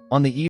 On the eve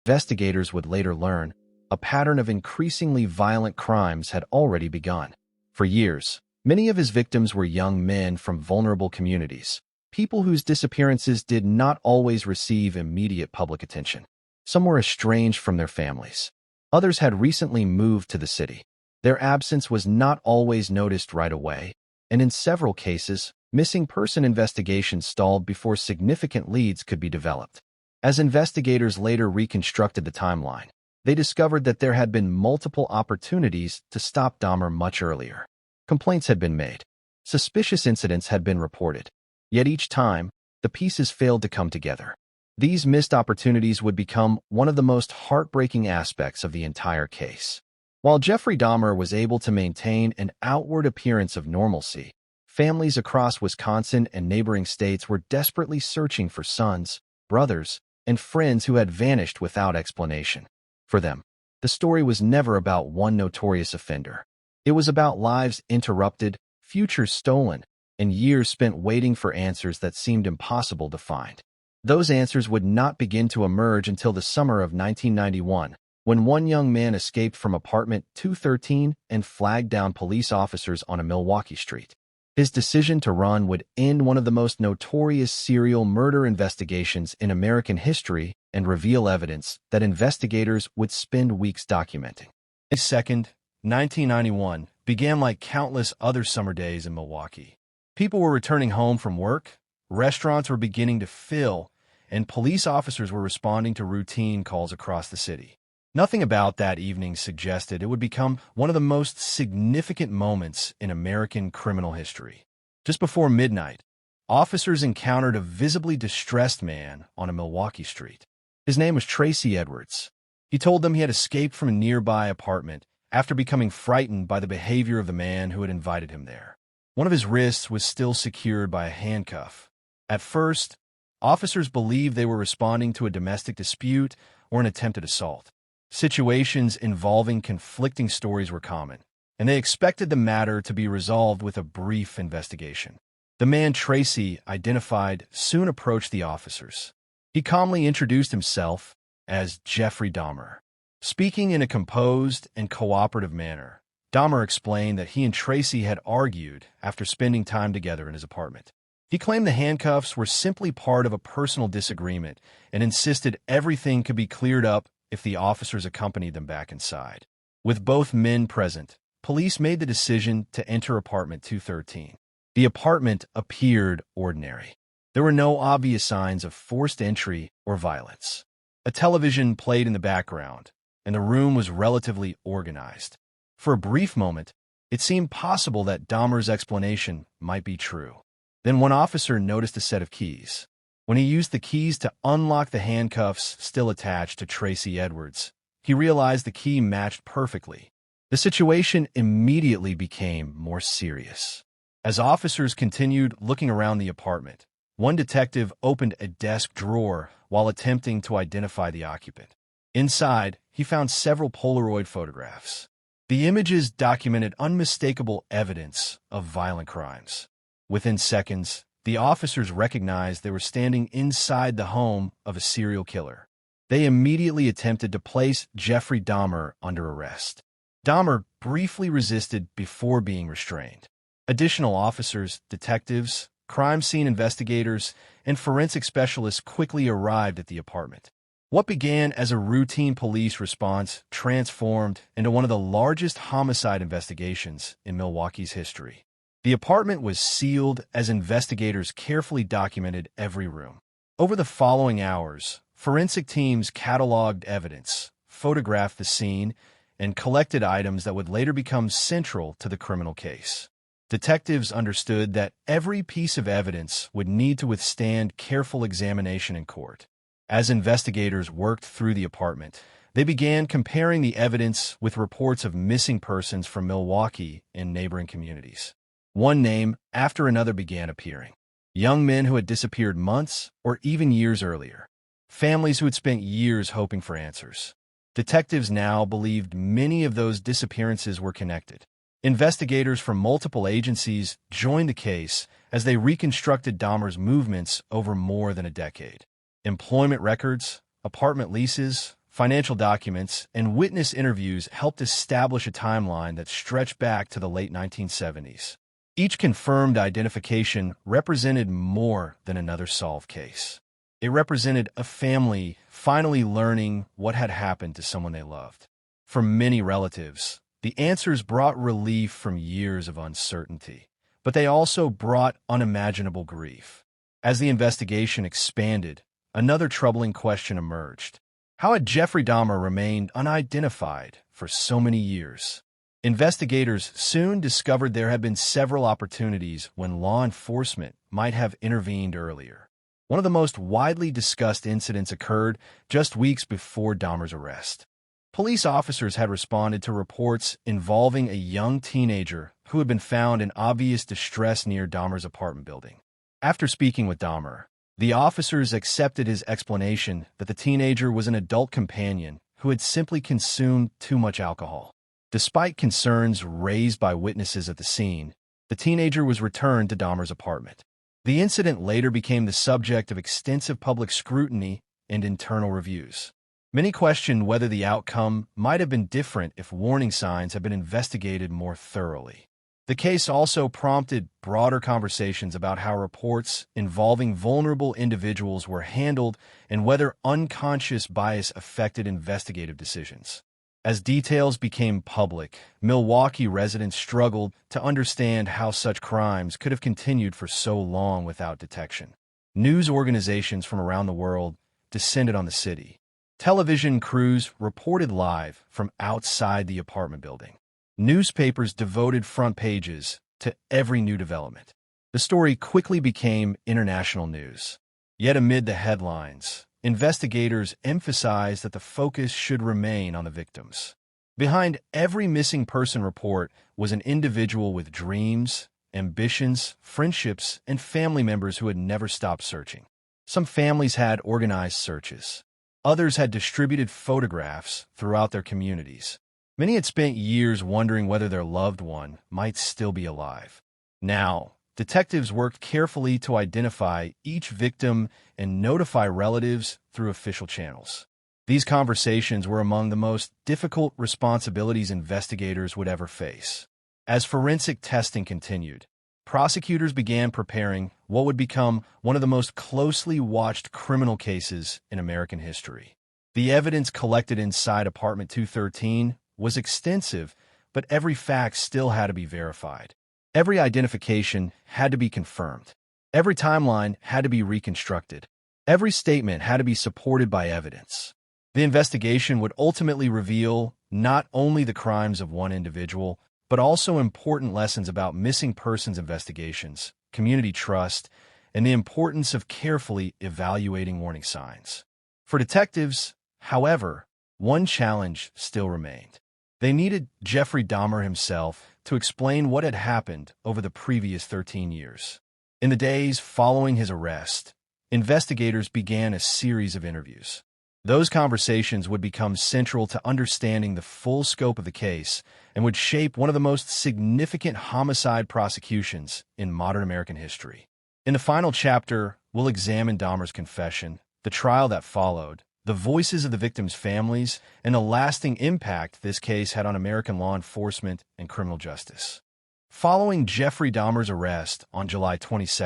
investigators would later learn, a pattern of increasingly violent crimes had already begun. For years, many of his victims were young men from vulnerable communities, people whose disappearances did not always receive immediate public attention. Some were estranged from their families. Others had recently moved to the city. Their absence was not always noticed right away, and in several cases, missing person investigations stalled before significant leads could be developed. As investigators later reconstructed the timeline, they discovered that there had been multiple opportunities to stop Dahmer much earlier. Complaints had been made. Suspicious incidents had been reported. Yet each time, the pieces failed to come together. These missed opportunities would become one of the most heartbreaking aspects of the entire case. While Jeffrey Dahmer was able to maintain an outward appearance of normalcy, Families across Wisconsin and neighboring states were desperately searching for sons, brothers, and friends who had vanished without explanation. For them, the story was never about one notorious offender. It was about lives interrupted, futures stolen, and years spent waiting for answers that seemed impossible to find. Those answers would not begin to emerge until the summer of 1991, when one young man escaped from apartment 213 and flagged down police officers on a Milwaukee street. His decision to run would end one of the most notorious serial murder investigations in American history and reveal evidence that investigators would spend weeks documenting. May 2nd, 1991 began like countless other summer days in Milwaukee. People were returning home from work, restaurants were beginning to fill, and police officers were responding to routine calls across the city. Nothing about that evening suggested it would become one of the most significant moments in American criminal history. Just before midnight, officers encountered a visibly distressed man on a Milwaukee street. His name was Tracy Edwards. He told them he had escaped from a nearby apartment after becoming frightened by the behavior of the man who had invited him there. One of his wrists was still secured by a handcuff. At first, officers believed they were responding to a domestic dispute or an attempted assault. Situations involving conflicting stories were common, and they expected the matter to be resolved with a brief investigation. The man Tracy identified soon approached the officers. He calmly introduced himself as Jeffrey Dahmer. Speaking in a composed and cooperative manner, Dahmer explained that he and Tracy had argued after spending time together in his apartment. He claimed the handcuffs were simply part of a personal disagreement and insisted everything could be cleared up if the officers accompanied them back inside. With both men present, police made the decision to enter apartment 213. The apartment appeared ordinary. There were no obvious signs of forced entry or violence. A television played in the background, and the room was relatively organized. For a brief moment, it seemed possible that Dahmer's explanation might be true. Then one officer noticed a set of keys. When he used the keys to unlock the handcuffs still attached to Tracy Edwards, he realized the key matched perfectly. The situation immediately became more serious. As officers continued looking around the apartment, one detective opened a desk drawer while attempting to identify the occupant. Inside, he found several Polaroid photographs. The images documented unmistakable evidence of violent crimes. Within seconds, the officers recognized they were standing inside the home of a serial killer. They immediately attempted to place Jeffrey Dahmer under arrest. Dahmer briefly resisted before being restrained. Additional officers, detectives, crime scene investigators, and forensic specialists quickly arrived at the apartment. What began as a routine police response transformed into one of the largest homicide investigations in Milwaukee's history. The apartment was sealed as investigators carefully documented every room. Over the following hours, forensic teams cataloged evidence, photographed the scene, and collected items that would later become central to the criminal case. Detectives understood that every piece of evidence would need to withstand careful examination in court. As investigators worked through the apartment, they began comparing the evidence with reports of missing persons from Milwaukee and neighboring communities. One name after another began appearing. Young men who had disappeared months or even years earlier. Families who had spent years hoping for answers. Detectives now believed many of those disappearances were connected. Investigators from multiple agencies joined the case as they reconstructed Dahmer's movements over more than a decade. Employment records, apartment leases, financial documents, and witness interviews helped establish a timeline that stretched back to the late 1970s. Each confirmed identification represented more than another solved case. It represented a family finally learning what had happened to someone they loved. For many relatives, the answers brought relief from years of uncertainty, but they also brought unimaginable grief. As the investigation expanded, another troubling question emerged. How had Jeffrey Dahmer remained unidentified for so many years? Investigators soon discovered there had been several opportunities when law enforcement might have intervened earlier. One of the most widely discussed incidents occurred just weeks before Dahmer's arrest. Police officers had responded to reports involving a young teenager who had been found in obvious distress near Dahmer's apartment building. After speaking with Dahmer, the officers accepted his explanation that the teenager was an adult companion who had simply consumed too much alcohol. Despite concerns raised by witnesses at the scene, the teenager was returned to Dahmer's apartment. The incident later became the subject of extensive public scrutiny and internal reviews. Many questioned whether the outcome might have been different if warning signs had been investigated more thoroughly. The case also prompted broader conversations about how reports involving vulnerable individuals were handled and whether unconscious bias affected investigative decisions. As details became public, Milwaukee residents struggled to understand how such crimes could have continued for so long without detection. News organizations from around the world descended on the city. Television crews reported live from outside the apartment building. Newspapers devoted front pages to every new development. The story quickly became international news. Yet amid the headlines, investigators emphasized that the focus should remain on the victims. Behind every missing person report was an individual with dreams, ambitions, friendships, and family members who had never stopped searching. Some families had organized searches. Others had distributed photographs throughout their communities. Many had spent years wondering whether their loved one might still be alive. Now, detectives worked carefully to identify each victim and notify relatives through official channels. These conversations were among the most difficult responsibilities investigators would ever face. As forensic testing continued, prosecutors began preparing what would become one of the most closely watched criminal cases in American history. The evidence collected inside Apartment 213 was extensive, but every fact still had to be verified. Every identification had to be confirmed. Every timeline had to be reconstructed. Every statement had to be supported by evidence. The investigation would ultimately reveal not only the crimes of one individual, but also important lessons about missing persons investigations, community trust, and the importance of carefully evaluating warning signs. For detectives, however, one challenge still remained. They needed Jeffrey Dahmer himself to explain what had happened over the previous 13 years. In the days following his arrest, investigators began a series of interviews. Those conversations would become central to understanding the full scope of the case and would shape one of the most significant homicide prosecutions in modern American history. In the final chapter, we'll examine Dahmer's confession, the trial that followed, the voices of the victims' families, and the lasting impact this case had on American law enforcement and criminal justice. Following Jeffrey Dahmer's arrest on July 22,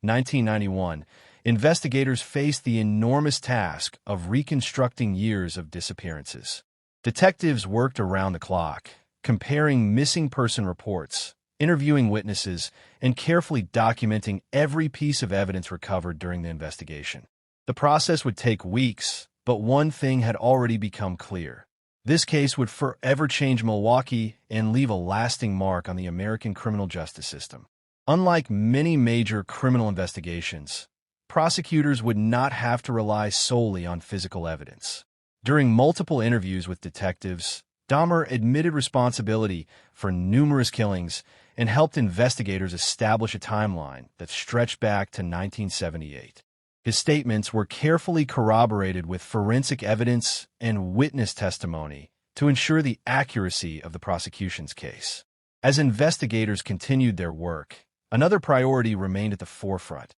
1991, investigators faced the enormous task of reconstructing years of disappearances. Detectives worked around the clock, comparing missing person reports, interviewing witnesses, and carefully documenting every piece of evidence recovered during the investigation. The process would take weeks, but one thing had already become clear. This case would forever change Milwaukee and leave a lasting mark on the American criminal justice system. Unlike many major criminal investigations, prosecutors would not have to rely solely on physical evidence. During multiple interviews with detectives, Dahmer admitted responsibility for numerous killings and helped investigators establish a timeline that stretched back to 1978. His statements were carefully corroborated with forensic evidence and witness testimony to ensure the accuracy of the prosecution's case. As investigators continued their work, another priority remained at the forefront: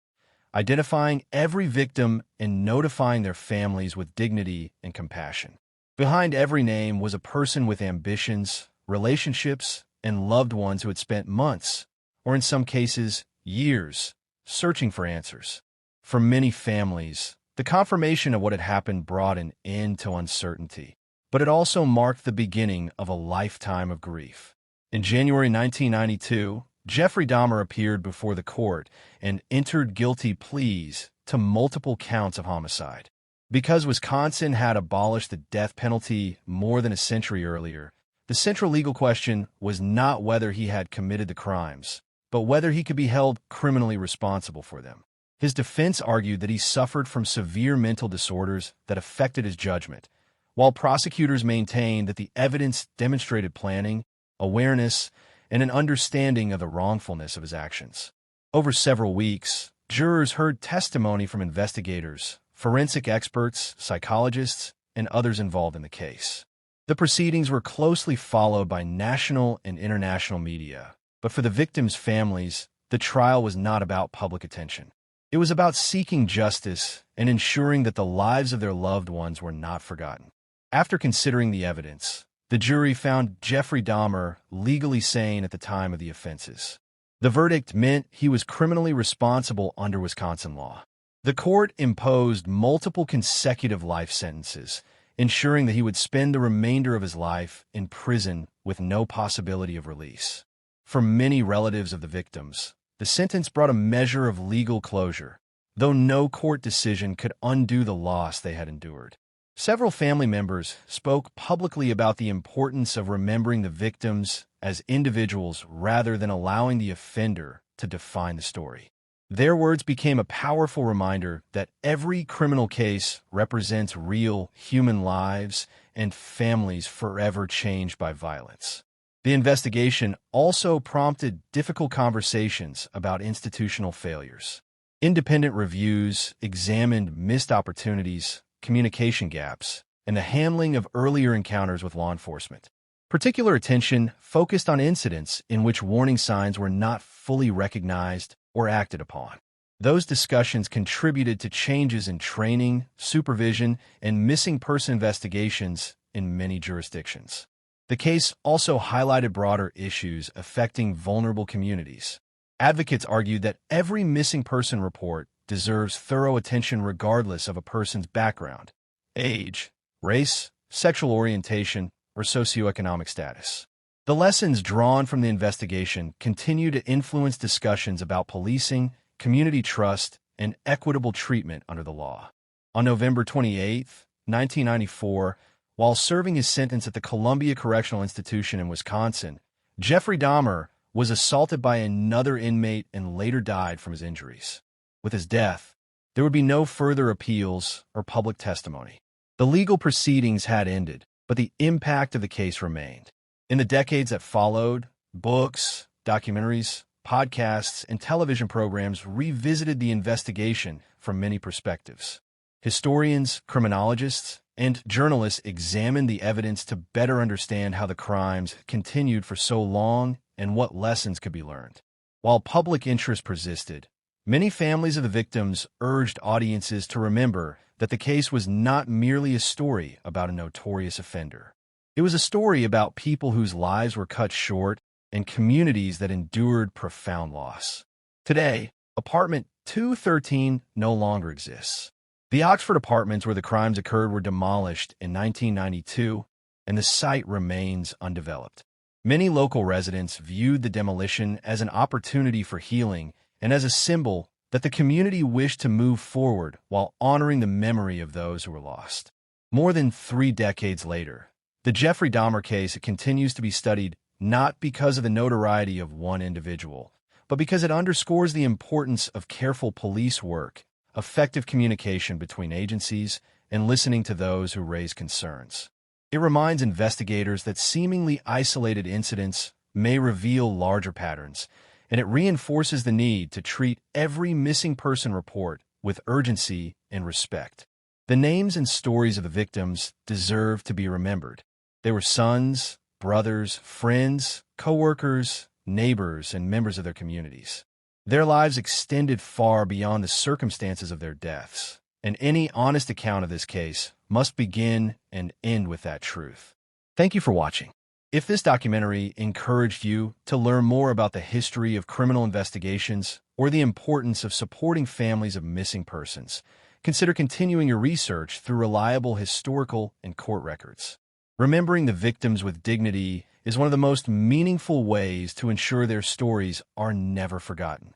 identifying every victim and notifying their families with dignity and compassion. Behind every name was a person with ambitions, relationships, and loved ones who had spent months, or in some cases, years, searching for answers. For many families, the confirmation of what had happened brought an end to uncertainty, but it also marked the beginning of a lifetime of grief. In January 1992, Jeffrey Dahmer appeared before the court and entered guilty pleas to multiple counts of homicide. Because Wisconsin had abolished the death penalty more than a century earlier, the central legal question was not whether he had committed the crimes, but whether he could be held criminally responsible for them. His defense argued that he suffered from severe mental disorders that affected his judgment, while prosecutors maintained that the evidence demonstrated planning, awareness, and an understanding of the wrongfulness of his actions. Over several weeks, jurors heard testimony from investigators, forensic experts, psychologists, and others involved in the case. The proceedings were closely followed by national and international media, but for the victims' families, the trial was not about public attention. It was about seeking justice and ensuring that the lives of their loved ones were not forgotten. After considering the evidence, the jury found Jeffrey Dahmer legally sane at the time of the offenses. The verdict meant he was criminally responsible under Wisconsin law. The court imposed multiple consecutive life sentences, ensuring that he would spend the remainder of his life in prison with no possibility of release. For many relatives of the victims, the sentence brought a measure of legal closure, though no court decision could undo the loss they had endured. Several family members spoke publicly about the importance of remembering the victims as individuals rather than allowing the offender to define the story. Their words became a powerful reminder that every criminal case represents real human lives and families forever changed by violence. The investigation also prompted difficult conversations about institutional failures. Independent reviews examined missed opportunities, communication gaps, and the handling of earlier encounters with law enforcement. Particular attention focused on incidents in which warning signs were not fully recognized or acted upon. Those discussions contributed to changes in training, supervision, and missing person investigations in many jurisdictions. The case also highlighted broader issues affecting vulnerable communities. Advocates argued that every missing person report deserves thorough attention regardless of a person's background, age, race, sexual orientation, or socioeconomic status. The lessons drawn from the investigation continue to influence discussions about policing, community trust, and equitable treatment under the law. On November 28, 1994, while serving his sentence at the Columbia Correctional Institution in Wisconsin, Jeffrey Dahmer was assaulted by another inmate and later died from his injuries. With his death, there would be no further appeals or public testimony. The legal proceedings had ended, but the impact of the case remained. In the decades that followed, books, documentaries, podcasts, and television programs revisited the investigation from many perspectives. Historians, criminologists, and journalists examined the evidence to better understand how the crimes continued for so long and what lessons could be learned. While public interest persisted, many families of the victims urged audiences to remember that the case was not merely a story about a notorious offender. It was a story about people whose lives were cut short and communities that endured profound loss. Today, apartment 213 no longer exists. The Oxford apartments where the crimes occurred were demolished in 1992, and the site remains undeveloped. Many local residents viewed the demolition as an opportunity for healing and as a symbol that the community wished to move forward while honoring the memory of those who were lost. More than 3 decades later, the Jeffrey Dahmer case continues to be studied not because of the notoriety of one individual, but because it underscores the importance of careful police work, effective communication between agencies, and listening to those who raise concerns. It reminds investigators that seemingly isolated incidents may reveal larger patterns, and it reinforces the need to treat every missing person report with urgency and respect. The names and stories of the victims deserve to be remembered. They were sons, brothers, friends, co-workers, neighbors, and members of their communities. Their lives extended far beyond the circumstances of their deaths, and any honest account of this case must begin and end with that truth. Thank you for watching. If this documentary encouraged you to learn more about the history of criminal investigations or the importance of supporting families of missing persons, consider continuing your research through reliable historical and court records. Remembering the victims with dignity is one of the most meaningful ways to ensure their stories are never forgotten.